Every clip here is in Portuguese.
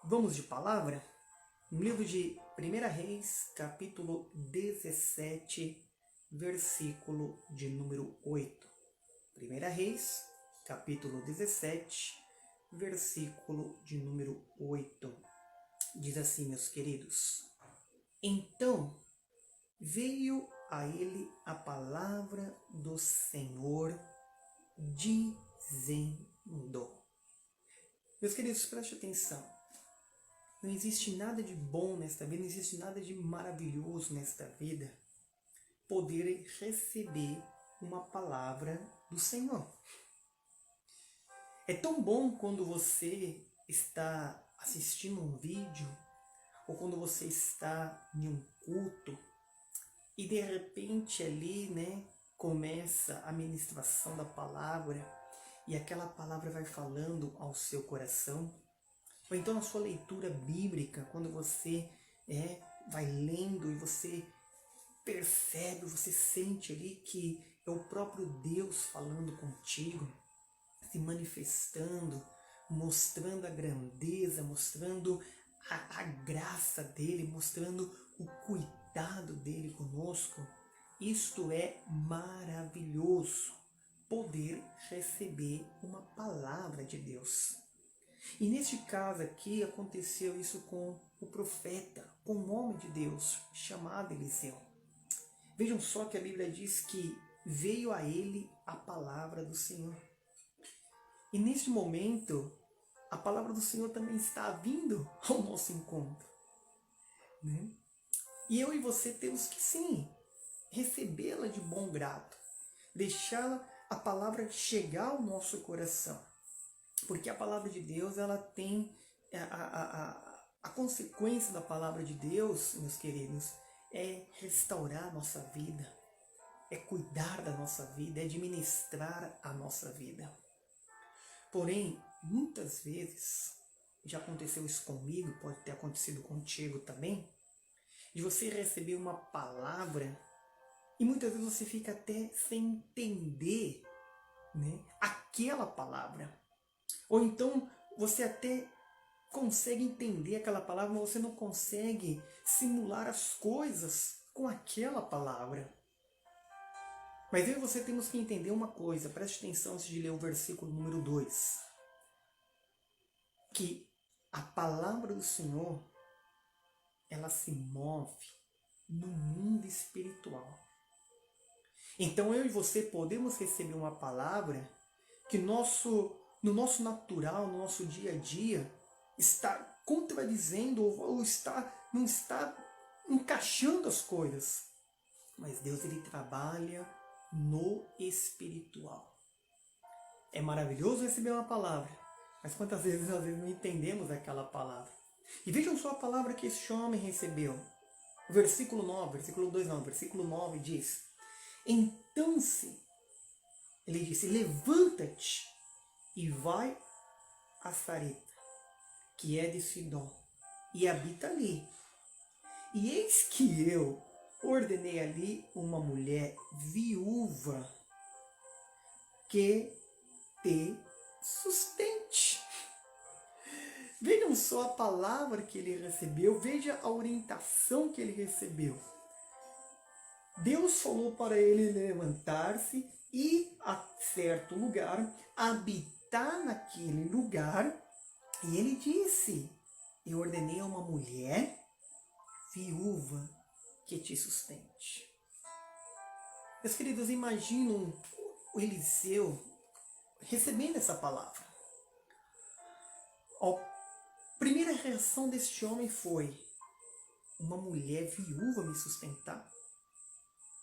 Vamos de palavra? No livro de 1 Reis, capítulo 17, versículo de número 8. 1 Reis, capítulo 17, versículo de número 8. Diz assim, meus queridos: Então veio a ele a palavra do Senhor, dizendo. Meus queridos, preste atenção. Não existe nada de bom nesta vida, não existe nada de maravilhoso nesta vida poder receber uma palavra do Senhor. É tão bom quando você está assistindo um vídeo ou quando você está em um culto e de repente ali, começa a ministração da palavra e aquela palavra vai falando ao seu coração. Ou então na sua leitura bíblica, quando você vai lendo e você percebe, você sente ali que é o próprio Deus falando contigo, se manifestando, mostrando a grandeza, mostrando a graça dele, mostrando o cuidado dele conosco. Isto é maravilhoso, poder receber uma palavra de Deus. E neste caso aqui aconteceu isso com o profeta, com um homem de Deus chamado Eliseu. Vejam só que a Bíblia diz que veio a ele a palavra do Senhor. E neste momento, a palavra do Senhor também está vindo ao nosso encontro. E eu e você temos que sim, recebê-la de bom grado. Deixá-la, a palavra chegar ao nosso coração. Porque a palavra de Deus, ela tem a consequência da palavra de Deus, meus queridos, é restaurar a nossa vida, é cuidar da nossa vida, é administrar a nossa vida. Porém, muitas vezes, já aconteceu isso comigo, pode ter acontecido contigo também, de você receber uma palavra e muitas vezes você fica até sem entender aquela palavra. Ou então você até consegue entender aquela palavra, mas você não consegue simular as coisas com aquela palavra. Mas eu e você temos que entender uma coisa, preste atenção antes de ler o versículo número 2. Que a palavra do Senhor, ela se move no mundo espiritual. Então eu e você podemos receber uma palavra que no nosso natural, no nosso dia a dia, está contradizendo ou não está encaixando as coisas. Mas Deus, ele trabalha no espiritual. É maravilhoso receber uma palavra, mas quantas vezes nós não entendemos aquela palavra? E vejam só a palavra que esse homem recebeu. Versículo 9 diz: Então ele disse, levanta-te e vai a Sarepta, que é de Sidom, e habita ali. E eis que eu ordenei ali uma mulher viúva que te sustente. Vejam só a palavra que ele recebeu, veja a orientação que ele recebeu. Deus falou para ele levantar-se e a certo lugar, habitar naquele lugar, e ele disse, eu ordenei a uma mulher viúva que te sustente. Meus queridos, imaginam o Eliseu recebendo essa palavra. A primeira reação deste homem foi, uma mulher viúva me sustentar?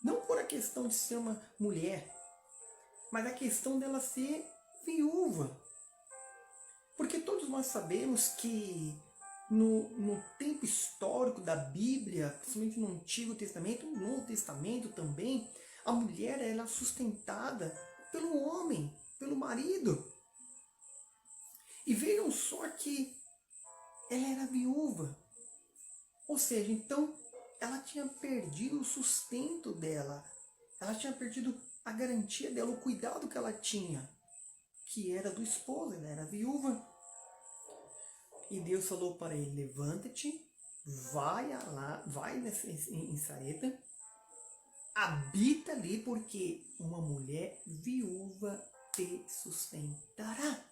Não por a questão de ser uma mulher, mas a questão dela ser viúva. Porque todos nós sabemos que no tempo histórico da Bíblia, principalmente no Antigo Testamento, no Novo Testamento também, a mulher era sustentada pelo homem, pelo marido. E vejam só que ela era viúva. Ou seja, então ela tinha perdido o sustento dela. Ela tinha perdido a garantia dela, o cuidado que ela tinha, que era do esposo, ela era viúva. E Deus falou para ele, levanta-te, vai em Sarepta, habita ali, porque uma mulher viúva te sustentará.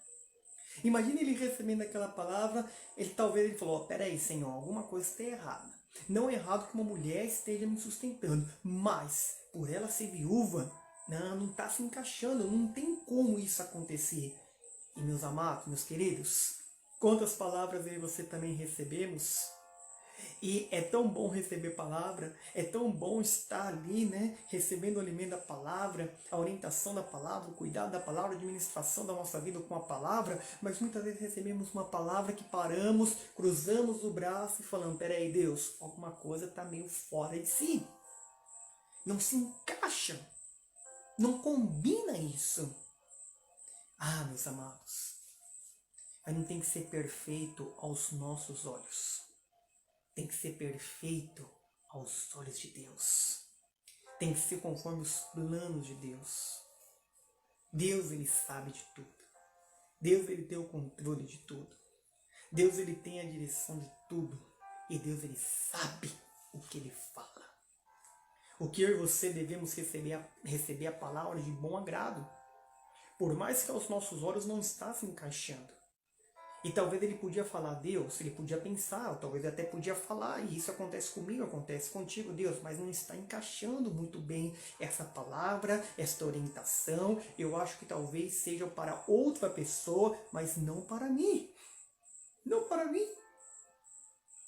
Imagine ele recebendo aquela palavra, talvez ele falou, peraí, Senhor, alguma coisa está errada. Não é errado que uma mulher esteja me sustentando, mas por ela ser viúva, não está se encaixando, não tem como isso acontecer. E meus amados, meus queridos, quantas palavras eu e você também recebemos? E é tão bom receber palavra, é tão bom estar ali, né, recebendo o alimento da palavra, a orientação da palavra, o cuidado da palavra, a administração da nossa vida com a palavra, mas muitas vezes recebemos uma palavra que paramos, cruzamos o braço e falamos, peraí Deus, alguma coisa está meio fora de si. Não se encaixa, não combina isso. Ah, meus amados, mas não tem que ser perfeito aos nossos olhos. Tem que ser perfeito aos olhos de Deus. Tem que ser conforme os planos de Deus. Deus, ele sabe de tudo. Deus, ele tem o controle de tudo. Deus, ele tem a direção de tudo. E Deus, ele sabe o que ele fala. O que eu e você devemos receber a palavra de bom agrado. Por mais que aos nossos olhos não está se encaixando. E talvez ele podia falar, Deus, ele podia pensar, ou talvez até podia falar, e isso acontece comigo, acontece contigo, Deus, mas não está encaixando muito bem essa palavra, esta orientação. Eu acho que talvez seja para outra pessoa, mas não para mim. Não para mim.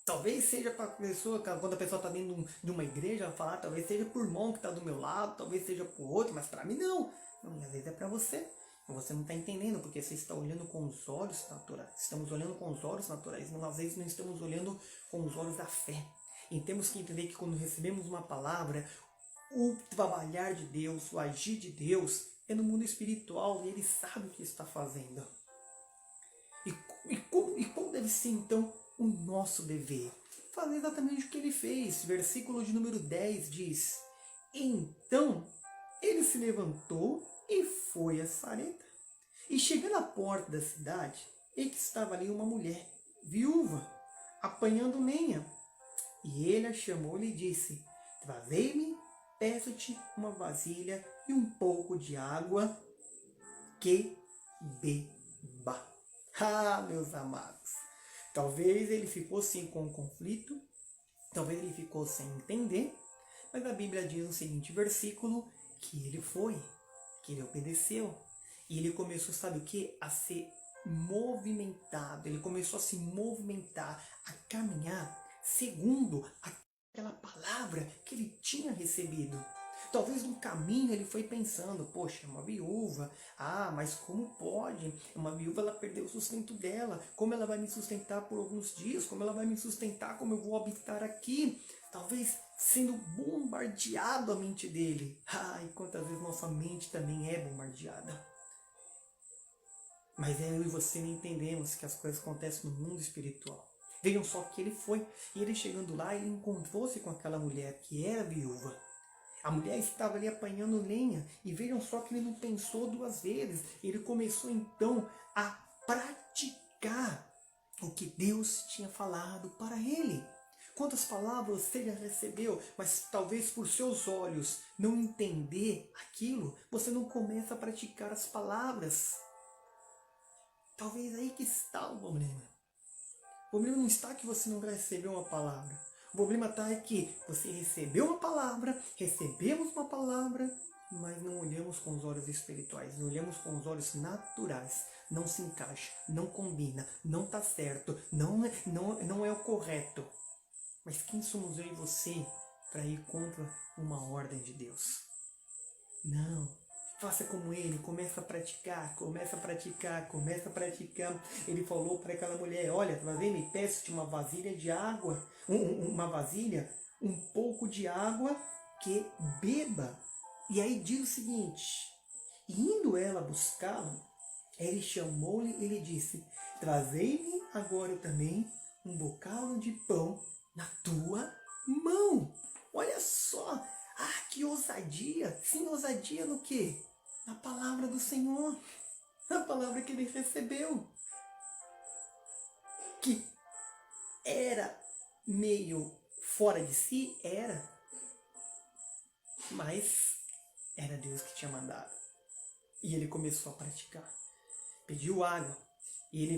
Talvez seja para a pessoa, quando a pessoa está dentro de uma igreja, ela fala, talvez seja para o irmão que está do meu lado, talvez seja para o outro, mas para mim não. Não, às vezes é para você. Você não está entendendo, porque você está olhando com os olhos naturais. Estamos olhando com os olhos naturais, não, às vezes não estamos olhando com os olhos da fé. E temos que entender que quando recebemos uma palavra, o trabalhar de Deus, o agir de Deus, é no mundo espiritual, e Ele sabe o que está fazendo. E qual deve ser então o nosso dever? Fazer exatamente o que Ele fez. Versículo de número 10 diz, então ele se levantou e foi a Sarepta. E chegando à porta da cidade, eis que estava ali uma mulher, viúva, apanhando lenha. E ele a chamou e lhe disse, trazei-me, peço-te uma vasilha e um pouco de água que beba. Ah, meus amados, talvez ele ficou sim com um conflito, talvez ele ficou sem entender, mas a Bíblia diz no seguinte versículo, que ele foi, que ele obedeceu. E ele começou, sabe o que? A ser movimentado. Ele começou a se movimentar, a caminhar segundo aquela palavra que ele tinha recebido. Talvez no caminho ele foi pensando, poxa, uma viúva, mas como pode? Uma viúva, ela perdeu o sustento dela, como ela vai me sustentar por alguns dias? Como ela vai me sustentar? Como eu vou habitar aqui? Talvez sendo bombardeado a mente dele. E quantas vezes nossa mente também é bombardeada. Mas eu e você não entendemos que as coisas acontecem no mundo espiritual. Vejam só que ele foi, e ele chegando lá, ele encontrou-se com aquela mulher que era viúva. A mulher estava ali apanhando lenha, e vejam só que ele não pensou duas vezes. Ele começou então a praticar o que Deus tinha falado para ele. Quantas palavras você já recebeu, mas talvez por seus olhos não entender aquilo, você não começa a praticar as palavras. Talvez aí que está o problema. O problema não está que você não recebeu uma palavra. O problema está é que você recebeu uma palavra, recebemos uma palavra, mas não olhamos com os olhos espirituais, não olhamos com os olhos naturais. Não se encaixa, não combina, não está certo, não é o correto. Mas quem somos eu e você para ir contra uma ordem de Deus? Não. Faça como ele, começa a praticar. Ele falou para aquela mulher, olha, trazei-me, peço-te uma vasilha de água, uma vasilha, um pouco de água que beba. E aí diz o seguinte, indo ela buscá-lo, ele chamou-lhe e lhe disse, trazei-me agora também um bocado de pão na tua mão. Olha só, que ousadia. Sim, ousadia no quê? Na palavra do Senhor, na palavra que ele recebeu. que era meio fora de si, mas era Deus que tinha mandado. E ele começou a praticar. Pediu água. E ele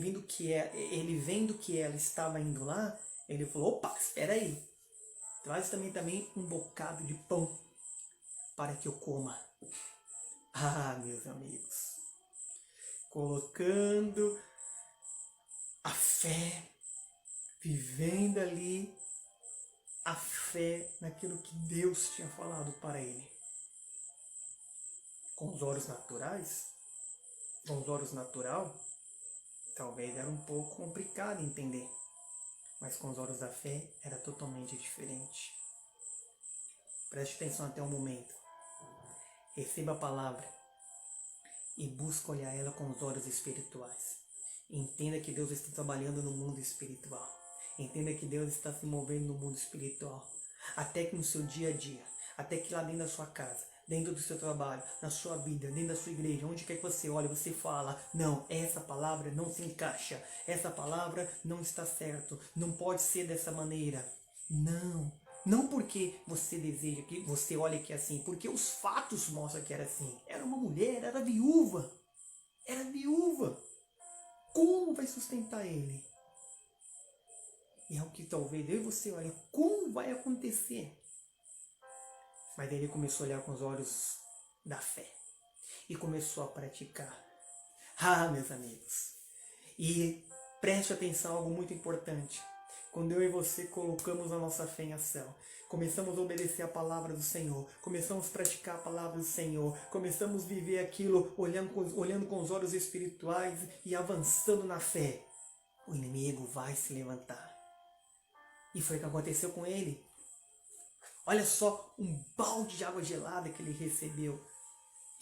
vendo que ela estava indo lá, ele falou, opa, espera aí. Traz também um bocado de pão para que eu coma. Ah, meus amigos. Colocando a fé, vivendo ali a fé naquilo que Deus tinha falado para ele. Com os olhos naturais, talvez era um pouco complicado entender. Mas com os olhos da fé era totalmente diferente. Preste atenção até o momento. Receba a palavra e busque olhar ela com os olhos espirituais. Entenda que Deus está trabalhando no mundo espiritual. Entenda que Deus está se movendo no mundo espiritual. Até que no seu dia a dia, até que lá dentro da sua casa, dentro do seu trabalho, na sua vida, dentro da sua igreja, onde quer que você olhe, você fala, não, essa palavra não se encaixa, essa palavra não está certo, não pode ser dessa maneira. Não porque você deseja que você olhe que é assim, porque os fatos mostram que era assim. Era uma mulher, era viúva. Como vai sustentar ele? E é o que talvez eu e você olha, como vai acontecer? Mas daí ele começou a olhar com os olhos da fé. E começou a praticar. Ah, meus amigos. E preste atenção a algo muito importante. Quando eu e você colocamos a nossa fé em ação, começamos a obedecer a palavra do Senhor, começamos a praticar a palavra do Senhor, começamos a viver aquilo olhando com os olhos espirituais e avançando na fé, o inimigo vai se levantar. E foi o que aconteceu com ele. Olha só, um balde de água gelada que ele recebeu.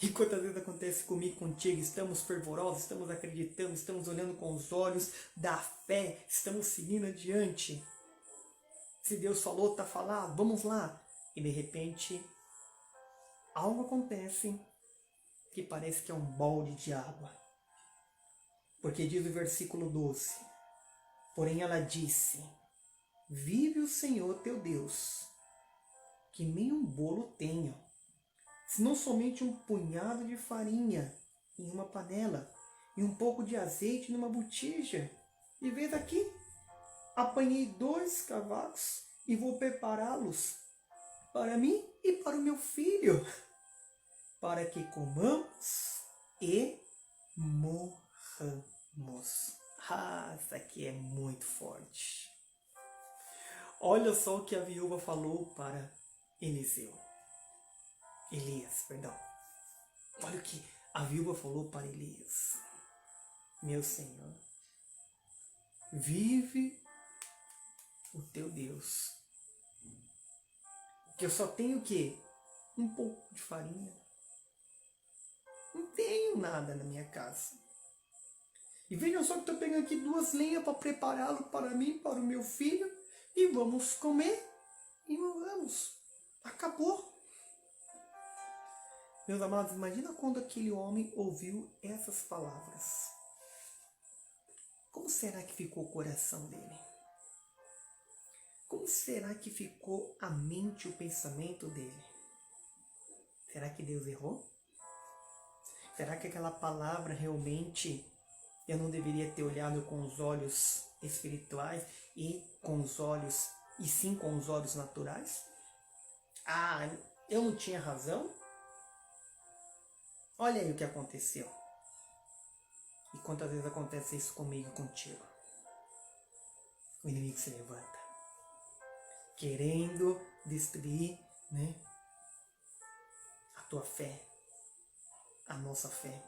E quantas vezes acontece comigo, contigo, estamos fervorosos, estamos acreditando, estamos olhando com os olhos da fé, estamos seguindo adiante. Se Deus falou, está falado, vamos lá. E de repente, algo acontece que parece que é um balde de água. Porque diz o versículo 12, porém ela disse, vive o Senhor teu Deus, que nem um bolo tenho, senão somente um punhado de farinha em uma panela e um pouco de azeite numa botija. E vês aqui, apanhei 2 cavacos e vou prepará-los para mim e para o meu filho, para que comamos e morramos. Ah, isso aqui é muito forte. Olha só o que a viúva falou para Elias, perdão. Olha o que a viúva falou para Elias. Meu Senhor, vive o teu Deus. Que eu só tenho o quê? Um pouco de farinha. Não tenho nada na minha casa. E vejam só que estou pegando aqui 2 lenhas para prepará-lo para mim, para o meu filho. E vamos comer. E vamos. Acabou. Meus amados, imagina quando aquele homem ouviu essas palavras. Como será que ficou o coração dele? Como será que ficou a mente e o pensamento dele? Será que Deus errou? Será que aquela palavra realmente eu não deveria ter olhado com os olhos espirituais e sim com os olhos naturais? Ah, eu não tinha razão? Olha aí o que aconteceu. E quantas vezes acontece isso comigo e contigo? O inimigo se levanta, querendo destruir, a tua fé, a nossa fé,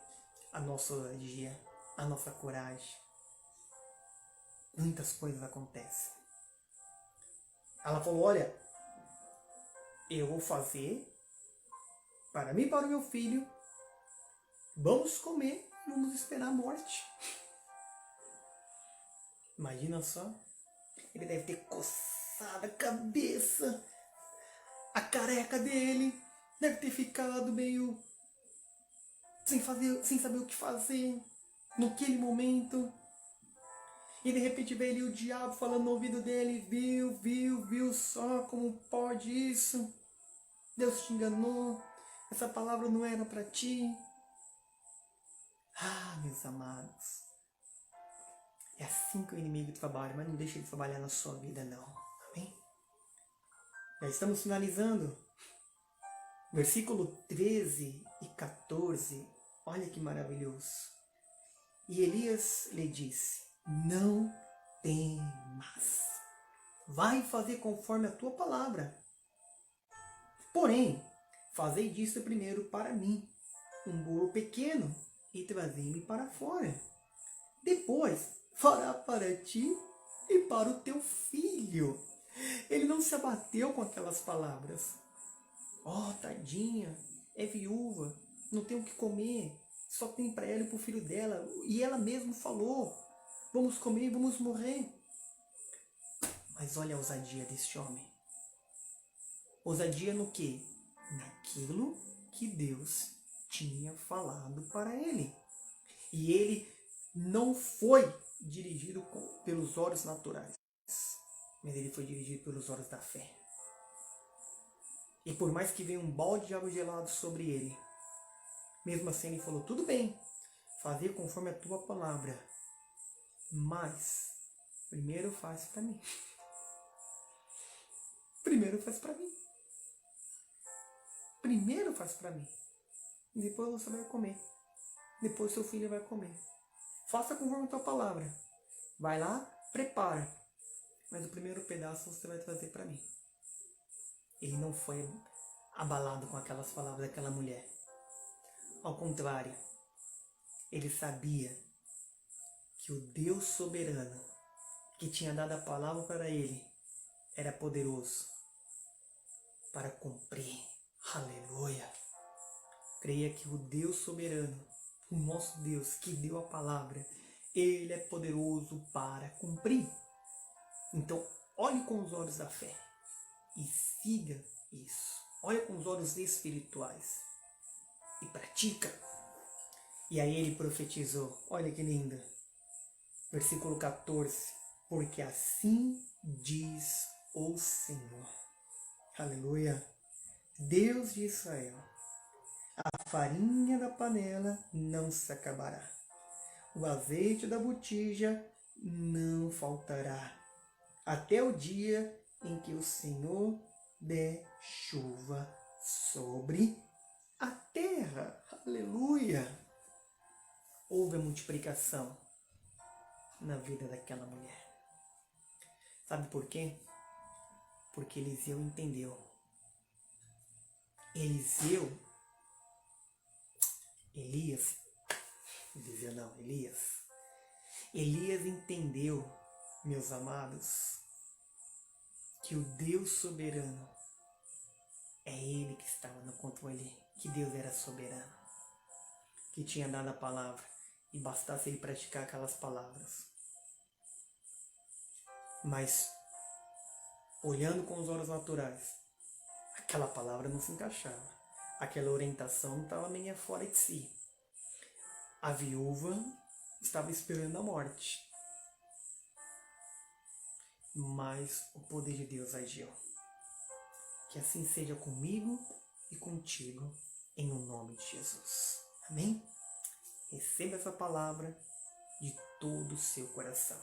a nossa ousadia, a nossa coragem. Muitas coisas acontecem. Ela falou, olha, eu vou fazer para mim e para o meu filho, vamos comer e vamos esperar a morte. Imagina só, ele deve ter coçado a cabeça, a careca dele, deve ter ficado meio sem saber o que fazer naquele momento. E de repente veio ali o diabo falando no ouvido dele, viu só como pode isso? Deus te enganou, essa palavra não era para ti. Ah, meus amados, é assim que o inimigo trabalha, mas não deixa ele trabalhar na sua vida não, amém? Já estamos finalizando. Versículo 13 e 14, olha que maravilhoso. E Elias lhe disse, não temas, vai fazer conforme a tua palavra. Porém, fazei disto primeiro para mim, um bolo pequeno, e trazei-me para fora. Depois, fará para ti e para o teu filho. Ele não se abateu com aquelas palavras. Oh, tadinha, é viúva, não tem o que comer, só tem para ela e para o filho dela. E ela mesma falou, vamos comer e vamos morrer. Mas olha a ousadia deste homem. Ousadia no quê? Naquilo que Deus tinha falado para ele. E ele não foi dirigido pelos olhos naturais, mas ele foi dirigido pelos olhos da fé. E por mais que venha um balde de água gelada sobre ele, mesmo assim ele falou, tudo bem, fazer conforme a tua palavra, mas primeiro faz para mim. Primeiro faz para mim. Primeiro faz para mim. E depois você vai comer. Depois seu filho vai comer. Faça conforme a tua palavra. Vai lá, prepara. Mas o primeiro pedaço você vai trazer para mim. Ele não foi abalado com aquelas palavras daquela mulher. Ao contrário, ele sabia que o Deus soberano que tinha dado a palavra para ele era poderoso para cumprir. Aleluia! Creia que o Deus soberano, o nosso Deus que deu a palavra, ele é poderoso para cumprir. Então, olhe com os olhos da fé e siga isso. Olhe com os olhos espirituais e pratica. E aí ele profetizou, olha que lindo, versículo 14, porque assim diz o Senhor, aleluia, Deus de Israel, a farinha da panela não se acabará, o azeite da botija não faltará, até o dia em que o Senhor der chuva sobre a terra, aleluia. Houve a multiplicação na vida daquela mulher. Sabe por quê? Porque Eliseu entendeu. Elias entendeu, meus amados, que o Deus soberano é Ele que estava no controle, que Deus era soberano, que tinha dado a palavra e bastasse ele praticar aquelas palavras. Mas, olhando com os olhos naturais, aquela palavra não se encaixava. Aquela orientação estava meio fora de si. A viúva estava esperando a morte. Mas o poder de Deus agiu. Que assim seja comigo e contigo, em o nome de Jesus. Amém? Receba essa palavra de todo o seu coração.